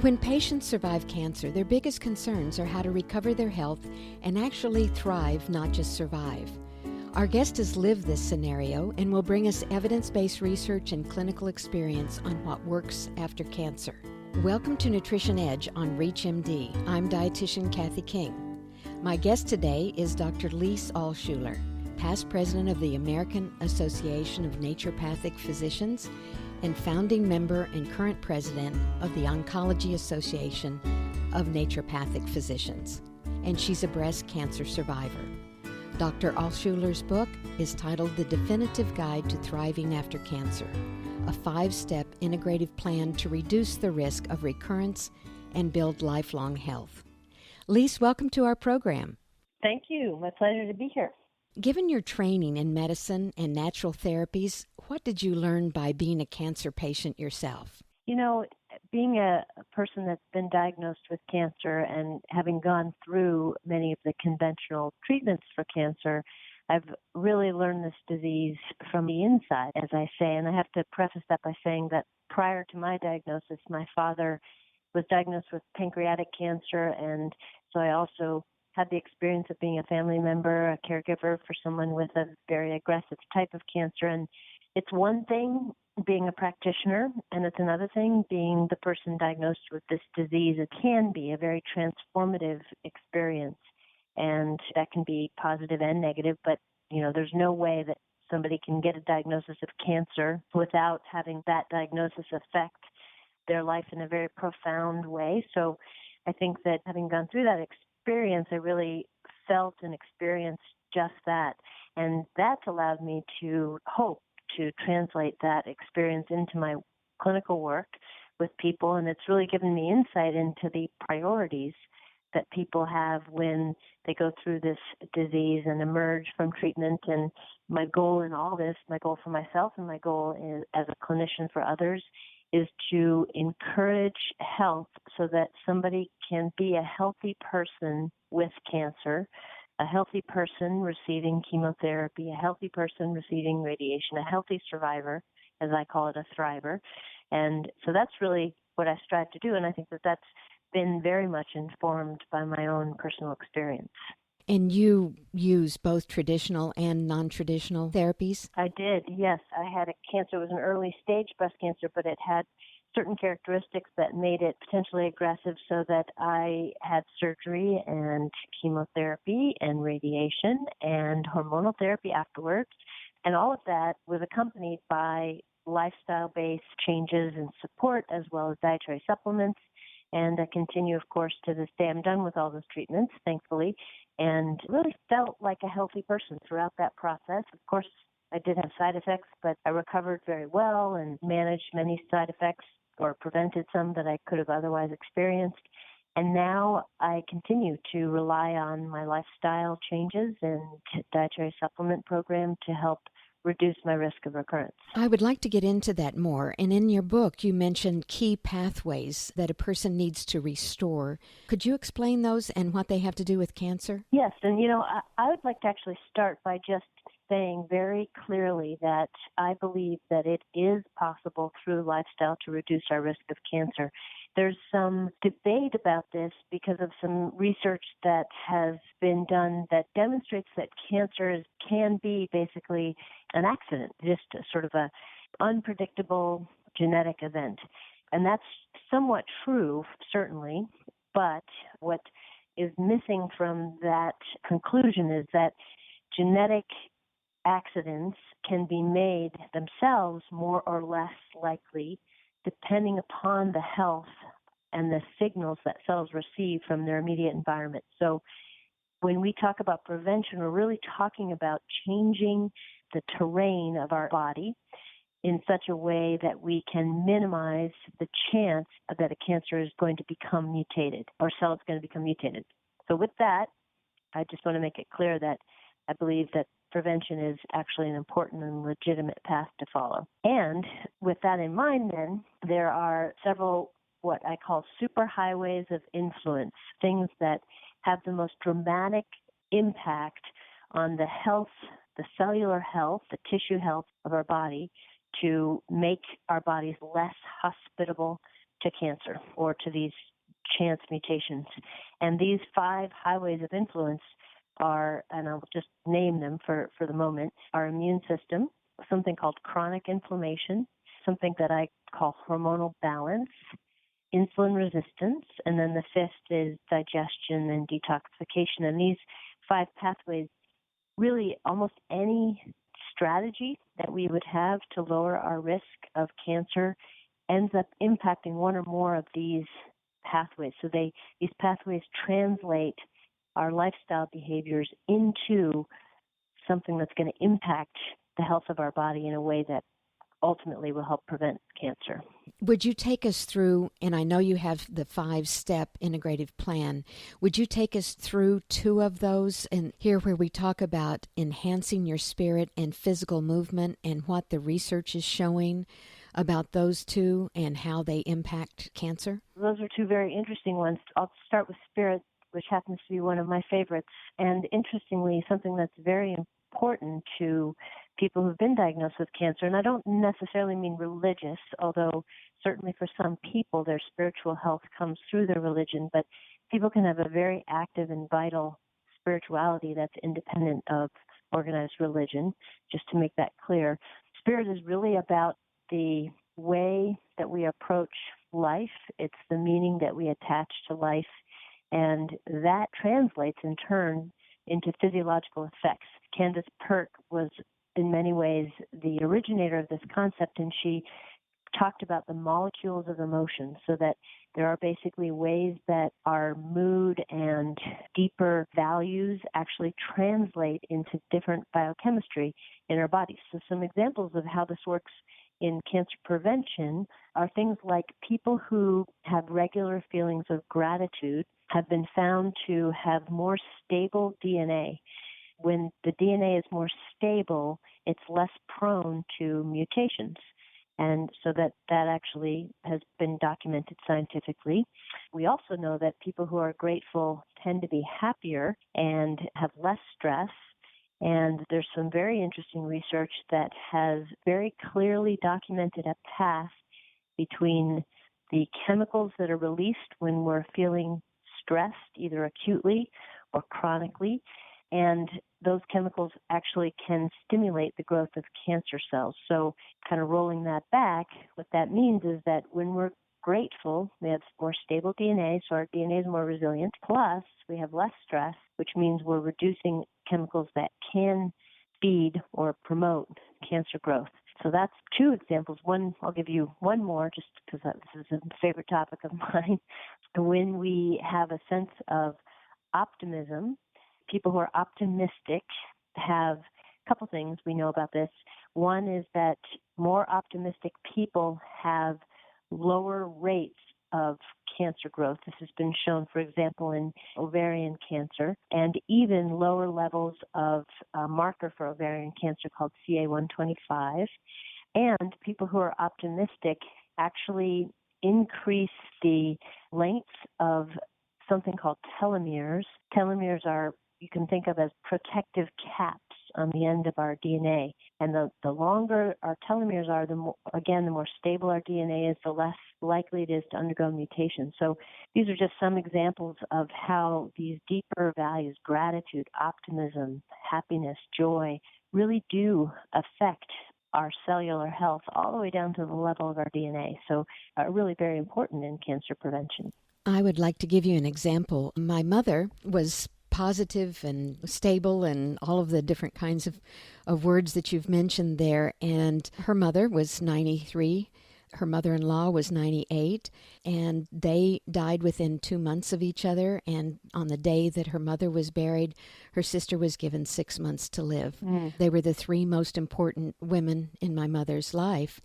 When patients survive cancer, their biggest concerns are how to recover their health and actually thrive, not just survive. Our guest has lived this scenario and will bring us evidence-based research and clinical experience on what works after cancer. Welcome to Nutrition Edge on ReachMD. I'm dietitian Kathy King. My guest today is Dr. Lise Alschuler, past president of the American Association of Naturopathic Physicians and founding member and current president of the Oncology Association of Naturopathic Physicians. And she's a breast cancer survivor. Dr. Alschuler's book is titled The Definitive Guide to Thriving After Cancer, a 5-step integrative plan to reduce the risk of recurrence and build lifelong health. Lise, welcome to our program. Thank you. My pleasure to be here. Given your training in medicine and natural therapies, what did you learn by being a cancer patient yourself? You know, being a person that's been diagnosed with cancer and having gone through many of the conventional treatments for cancer, I've really learned this disease from the inside, as I say. And I have to preface that by saying that prior to my diagnosis, my father was diagnosed with pancreatic cancer, and so I also had the experience of being a family member, a caregiver for someone with a very aggressive type of cancer. And it's one thing being a practitioner, and it's another thing being the person diagnosed with this disease. It can be a very transformative experience, and that can be positive and negative, but there's no way that somebody can get a diagnosis of cancer without having that diagnosis affect their life in a very profound way. So I think that having gone through that experience, I really felt and experienced just that. And that's allowed me to hope to translate that experience into my clinical work with people. And it's really given me insight into the priorities that people have when they go through this disease and emerge from treatment. And my goal in all this, my goal for myself and my goal is, as a clinician for others, is to encourage health so that somebody can be a healthy person with cancer, a healthy person receiving chemotherapy, a healthy person receiving radiation, a healthy survivor, as I call it, a thriver. And so that's really what I strive to do, and I think that that's been very much informed by my own personal experience. And you use both traditional and non-traditional therapies? I did, yes. I had a cancer. It was an early stage breast cancer, but it had certain characteristics that made it potentially aggressive, so that I had surgery and chemotherapy and radiation and hormonal therapy afterwards. And all of that was accompanied by lifestyle-based changes and support, as well as dietary supplements. And I continue, of course, to this day. I'm done with all those treatments, thankfully, and really felt like a healthy person throughout that process. Of course, I did have side effects, but I recovered very well and managed many side effects or prevented some that I could have otherwise experienced. And now I continue to rely on my lifestyle changes and dietary supplement program to help reduce my risk of recurrence. I would like to get into that more. And in your book, you mentioned key pathways that a person needs to restore. Could you explain those and what they have to do with cancer? Yes, and I would like to actually start by just saying very clearly that I believe that it is possible through lifestyle to reduce our risk of cancer. There's some debate about this because of some research that has been done that demonstrates that cancer can be basically an accident, just a sort of a unpredictable genetic event. And that's somewhat true, certainly, but what is missing from that conclusion is that genetic accidents can be made themselves more or less likely depending upon the health and the signals that cells receive from their immediate environment. So when we talk about prevention, we're really talking about changing the terrain of our body in such a way that we can minimize the chance that a cancer is going to become mutated or cell is going to become mutated. So with that, I just want to make it clear that I believe that prevention is actually an important and legitimate path to follow. And with that in mind, then, there are several what I call superhighways of influence, things that have the most dramatic impact on the health, the cellular health, the tissue health of our body, to make our bodies less hospitable to cancer or to these chance mutations. And these 5 highways of influence are, and I'll just name them for the moment, our immune system, something called chronic inflammation, something that I call hormonal balance, insulin resistance, and then the 5th is digestion and detoxification. And these 5 pathways, really almost any strategy that we would have to lower our risk of cancer ends up impacting one or more of these pathways. So these pathways translate our lifestyle behaviors into something that's going to impact the health of our body in a way that ultimately will help prevent cancer. Would you take us through, and I know you have the 5-step integrative plan, would you take us through 2 of those, and here where we talk about enhancing your spirit and physical movement and what the research is showing about those 2 and how they impact cancer? Those are 2 very interesting ones. I'll start with spirit, which happens to be one of my favorites, and interestingly, something that's very important to people who've been diagnosed with cancer. And I don't necessarily mean religious, although certainly for some people their spiritual health comes through their religion, but people can have a very active and vital spirituality that's independent of organized religion, just to make that clear. Spirit is really about the way that we approach life. It's the meaning that we attach to life, and that translates in turn into physiological effects. Candace Pert was in many ways the originator of this concept, and she talked about the molecules of emotion, so that there are basically ways that our mood and deeper values actually translate into different biochemistry in our bodies. So some examples of how this works in cancer prevention are things like people who have regular feelings of gratitude have been found to have more stable DNA. When the DNA is more stable, it's less prone to mutations. And so that actually has been documented scientifically. We also know that people who are grateful tend to be happier and have less stress. And there's some very interesting research that has very clearly documented a path between the chemicals that are released when we're feeling stressed, either acutely or chronically, and those chemicals actually can stimulate the growth of cancer cells. So kind of rolling that back, what that means is that when we're grateful, we have more stable DNA, so our DNA is more resilient, plus we have less stress, which means we're reducing chemicals that can feed or promote cancer growth. So that's 2 examples. One, I'll give you one more just because this is a favorite topic of mine. When we have a sense of optimism, people who are optimistic have a couple things we know about this. One is that more optimistic people have lower rates of cancer growth. This has been shown, for example, in ovarian cancer, and even lower levels of a marker for ovarian cancer called CA-125. And people who are optimistic actually increase the length of something called telomeres. Telomeres are, you can think of as protective caps on the end of our DNA. And the longer our telomeres are, the more stable our DNA is, the less likely it is to undergo mutations. So these are just some examples of how these deeper values, gratitude, optimism, happiness, joy, really do affect our cellular health all the way down to the level of our DNA. So really very important in cancer prevention. I would like to give you an example. My mother was positive and stable and all of the different kinds of words that you've mentioned there. And her mother was 93. Her mother-in-law was 98. And they died within 2 months of each other. And on the day that her mother was buried, her sister was given 6 months to live. They were the 3 most important women in my mother's life.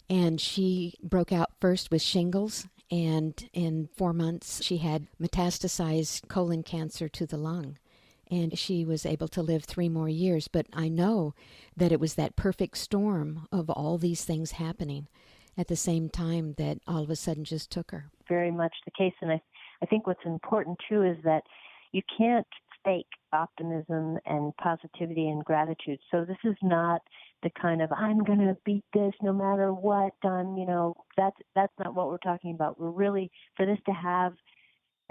And she broke out first with shingles, and in 4 months she had metastasized colon cancer to the lung. And she was able to live 3 more years. But I know that it was that perfect storm of all these things happening at the same time that all of a sudden just took her. Very much the case. And I think what's important, too, is that you can't fake optimism and positivity and gratitude. So this is not the kind of, I'm going to beat this no matter what, that's not what we're talking about. We're really, for this to have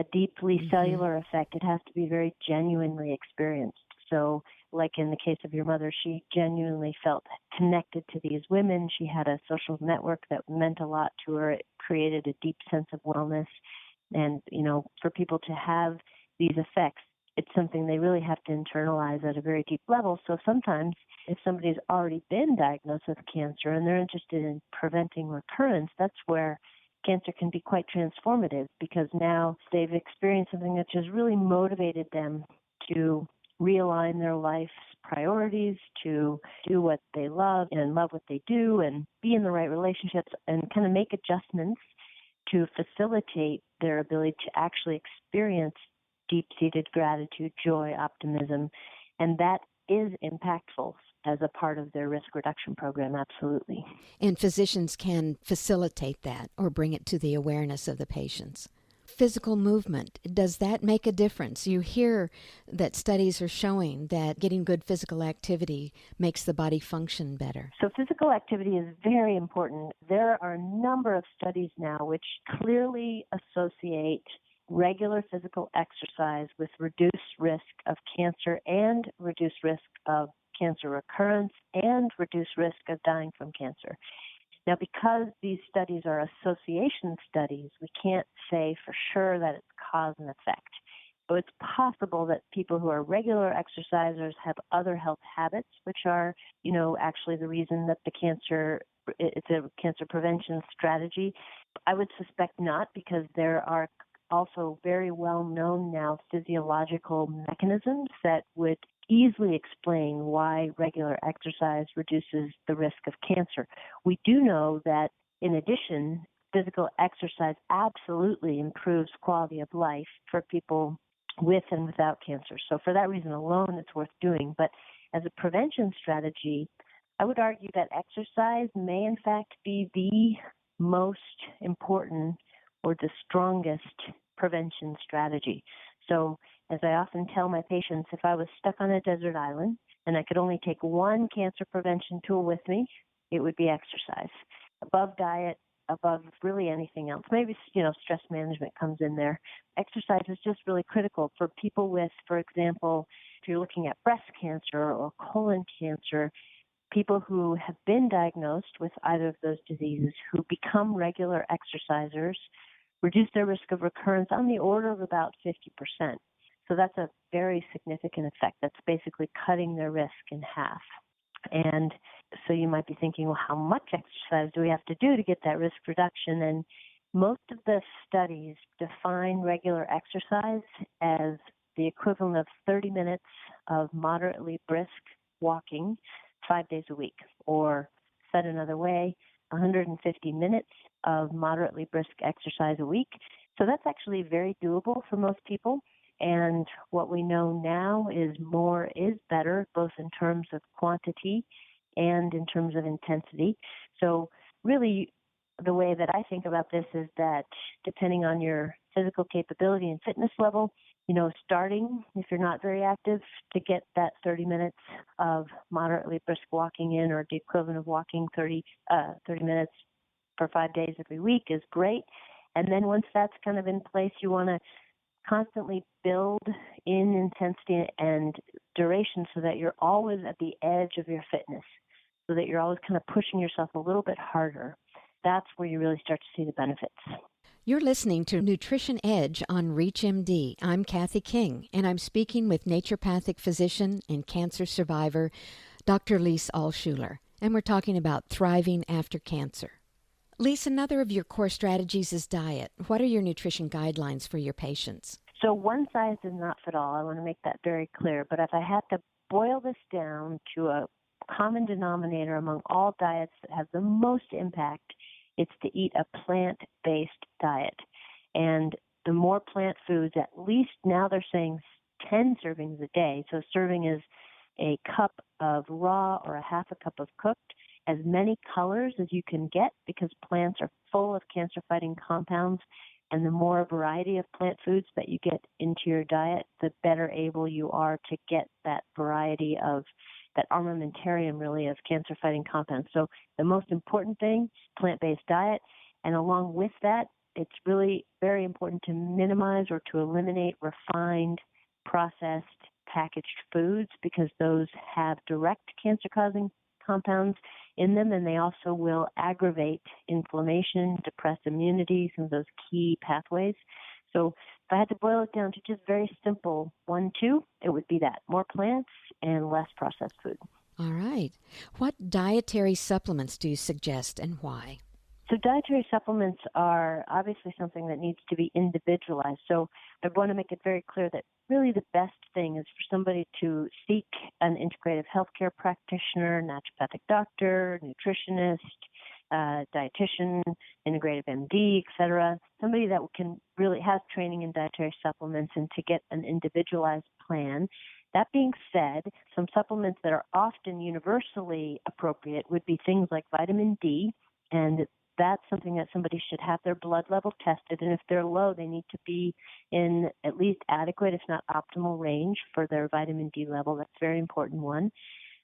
a deeply cellular effect, it has to be very genuinely experienced. So like in the case of your mother, she genuinely felt connected to these women. She had a social network that meant a lot to her. It created a deep sense of wellness. And, for people to have these effects, it's something they really have to internalize at a very deep level. So sometimes if somebody's already been diagnosed with cancer and they're interested in preventing recurrence, that's where cancer can be quite transformative, because now they've experienced something that just really motivated them to realign their life's priorities, to do what they love and love what they do and be in the right relationships and kind of make adjustments to facilitate their ability to actually experience deep-seated gratitude, joy, optimism, and that is impactful as a part of their risk reduction program, absolutely. And physicians can facilitate that or bring it to the awareness of the patients. Physical movement, does that make a difference? You hear that studies are showing that getting good physical activity makes the body function better. So physical activity is very important. There are a number of studies now which clearly associate regular physical exercise with reduced risk of cancer and reduced risk of cancer recurrence and reduced risk of dying from cancer. Now, because these studies are association studies, we can't say for sure that it's cause and effect. So it's possible that people who are regular exercisers have other health habits, which are, actually the reason that it's a cancer prevention strategy. I would suspect not, because there are also very well known now physiological mechanisms that would easily explain why regular exercise reduces the risk of cancer. We do know that, in addition, physical exercise absolutely improves quality of life for people with and without cancer. So for that reason alone, it's worth doing. But as a prevention strategy, I would argue that exercise may in fact be the most important or the strongest prevention strategy. So as I often tell my patients, if I was stuck on a desert island and I could only take one cancer prevention tool with me, it would be exercise. Above diet, above really anything else. Maybe, stress management comes in there. Exercise is just really critical for people with, for example, if you're looking at breast cancer or colon cancer, people who have been diagnosed with either of those diseases who become regular exercisers reduce their risk of recurrence on the order of about 50%. So that's a very significant effect. That's basically cutting their risk in half. And so you might be thinking, well, how much exercise do we have to do to get that risk reduction? And most of the studies define regular exercise as the equivalent of 30 minutes of moderately brisk walking 5 days a week, or said another way, 150 minutes of moderately brisk exercise a week. So that's actually very doable for most people. And what we know now is more is better, both in terms of quantity and in terms of intensity. So really, the way that I think about this is that depending on your physical capability and fitness level, starting, if you're not very active, to get that 30 minutes of moderately brisk walking in, or the equivalent of walking 30 minutes for 5 days every week, is great. And then once that's kind of in place, you want to constantly build in intensity and duration so that you're always at the edge of your fitness, so that you're always kind of pushing yourself a little bit harder. That's where you really start to see the benefits. You're listening to Nutrition Edge on ReachMD. I'm Kathy King, and I'm speaking with naturopathic physician and cancer survivor, Dr. Lise Alschuler, and we're talking about thriving after cancer. Lise, another of your core strategies is diet. What are your nutrition guidelines for your patients? So one size does not fit all. I want to make that very clear. But if I had to boil this down to a common denominator among all diets that have the most impact, it's to eat a plant-based diet. And the more plant foods, at least now they're saying 10 servings a day. So serving is a cup of raw or a half a cup of cooked, as many colors as you can get, because plants are full of cancer-fighting compounds. And the more variety of plant foods that you get into your diet, the better able you are to get that variety of that armamentarium really of cancer-fighting compounds. So the most important thing, plant-based diet, and along with that, it's really very important to minimize or to eliminate refined, processed, packaged foods because those have direct cancer-causing compounds in them, and they also will aggravate inflammation, depress immunity, some of those key pathways. So if I had to boil it down to just very simple 1-2, it would be that, more plants and less processed food. All right. What dietary supplements do you suggest and why? So dietary supplements are obviously something that needs to be individualized. So I want to make it very clear that really the best thing is for somebody to seek an integrative healthcare practitioner, naturopathic doctor, nutritionist, dietitian, integrative MD, etc. Somebody that can really have training in dietary supplements and to get an individualized plan. That being said, some supplements that are often universally appropriate would be things like vitamin D, and that's something that somebody should have their blood level tested, and if they're low, they need to be in at least adequate, if not optimal range for their vitamin D level. That's a very important one.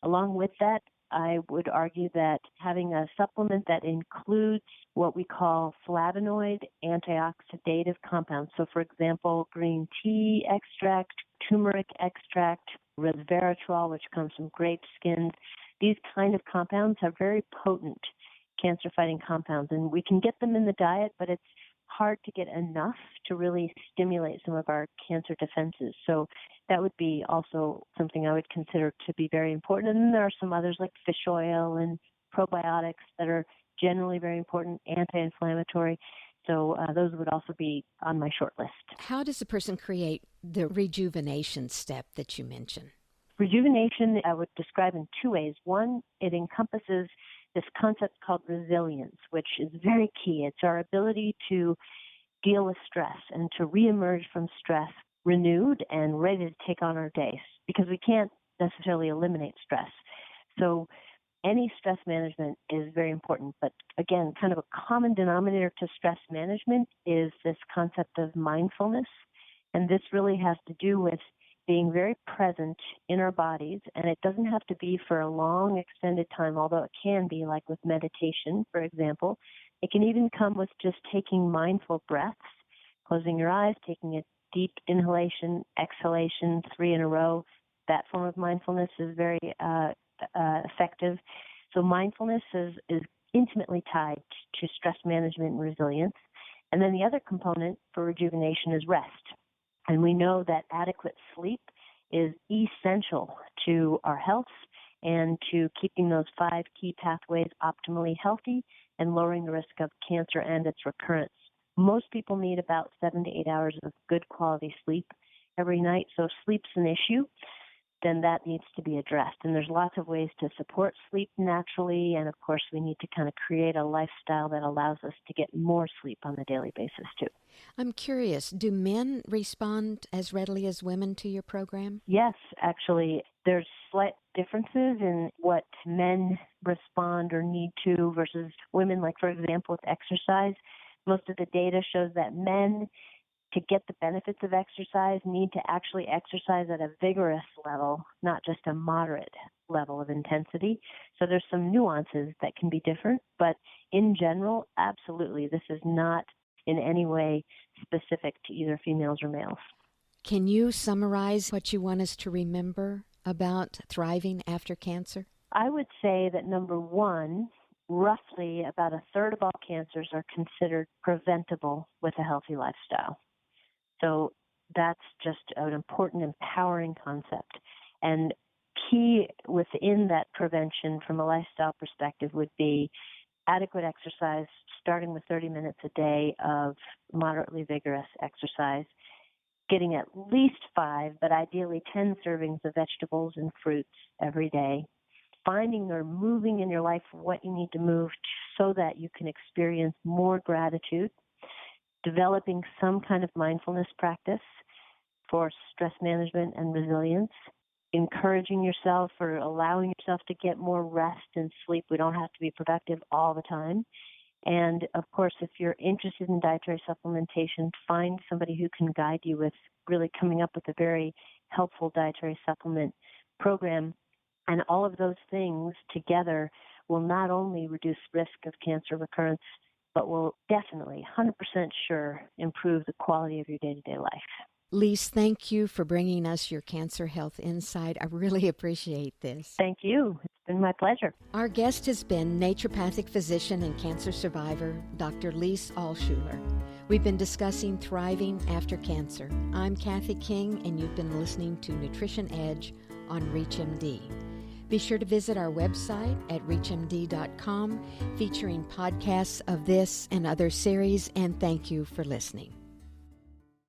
Along with that, I would argue that having a supplement that includes what we call flavonoid antioxidative compounds. So, for example, green tea extract, turmeric extract, resveratrol, which comes from grape skins. These kind of compounds are very potent cancer-fighting compounds, and we can get them in the diet, but it's hard to get enough to really stimulate some of our cancer defenses. So that would be also something I would consider to be very important. And then there are some others like fish oil and probiotics that are generally very important, anti-inflammatory. So those would also be on my short list. How does a person create the rejuvenation step that you mentioned? Rejuvenation I would describe in two ways. One, it encompasses this concept called resilience, which is very key. It's our ability to deal with stress and to reemerge from stress renewed and ready to take on our days because we can't necessarily eliminate stress. So any stress management is very important. But again, kind of a common denominator to stress management is this concept of mindfulness. And this really has to do with being very present in our bodies, and it doesn't have to be for a long, extended time, although it can be, like with meditation, for example. It can even come with just taking mindful breaths, closing your eyes, taking a deep inhalation, exhalation, 3 in a row. That form of mindfulness is very effective. So mindfulness is intimately tied to stress management and resilience. And then the other component for rejuvenation is rest. And we know that adequate sleep is essential to our health and to keeping those 5 key pathways optimally healthy and lowering the risk of cancer and its recurrence. Most people need about 7 to 8 hours of good quality sleep every night. So if sleep's an issue, then that needs to be addressed. And there's lots of ways to support sleep naturally. And of course, we need to kind of create a lifestyle that allows us to get more sleep on a daily basis too. I'm curious, do men respond as readily as women to your program? Yes, actually, there's slight differences in what men respond or need to versus women. Like, for example, with exercise, most of the data shows that men, to get the benefits of exercise, need to actually exercise at a vigorous level, not just a moderate level of intensity. So there's some nuances that can be different, but in general, absolutely, this is not in any way specific to either females or males. Can you summarize what you want us to remember about thriving after cancer? I would say that number one, roughly about a third of all cancers are considered preventable with a healthy lifestyle. So that's just an important, empowering concept. And key within that prevention from a lifestyle perspective would be adequate exercise, starting with 30 minutes a day of moderately vigorous exercise, getting at least 5, but ideally 10 servings of vegetables and fruits every day, finding or moving in your life what you need to move so that you can experience more gratitude, developing some kind of mindfulness practice for stress management and resilience, encouraging yourself or allowing yourself to get more rest and sleep. We don't have to be productive all the time. And, of course, if you're interested in dietary supplementation, find somebody who can guide you with really coming up with a very helpful dietary supplement program And all of those things together will not only reduce risk of cancer recurrence, but will definitely, 100% sure, improve the quality of your day-to-day life. Lise, thank you for bringing us your cancer health insight. I really appreciate this. Thank you. It's been my pleasure. Our guest has been naturopathic physician and cancer survivor, Dr. Lise Alschuler. We've been discussing thriving after cancer. I'm Kathy King, and you've been listening to Nutrition Edge on ReachMD. Be sure to visit our website at reachmd.com, featuring podcasts of this and other series, and thank you for listening.